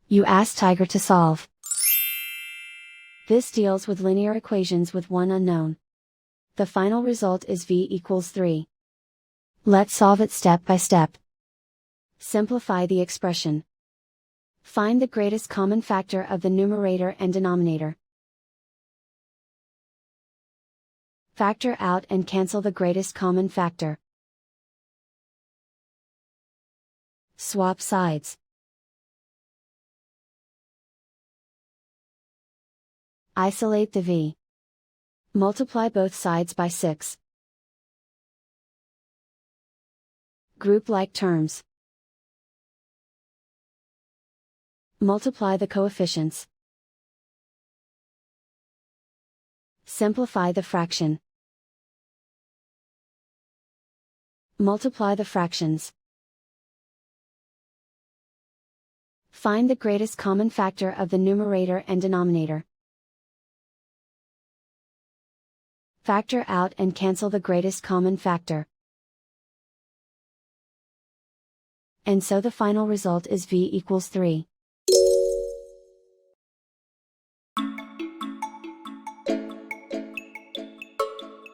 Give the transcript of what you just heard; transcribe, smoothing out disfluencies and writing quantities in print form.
You ask Tiger to solve. This deals with linear equations with one unknown. The final result is v equals 3. Let's solve it step by step. Simplify the expression. Find the greatest common factor of the numerator and denominator. Factor out and cancel the greatest common factor. Swap sides. Isolate the v. Multiply both sides by 6. Group like terms. Multiply the coefficients. Simplify the fraction. Multiply the fractions. Find the greatest common factor of the numerator and denominator. Factor out and cancel the greatest common factor. And so the final result is v equals 3.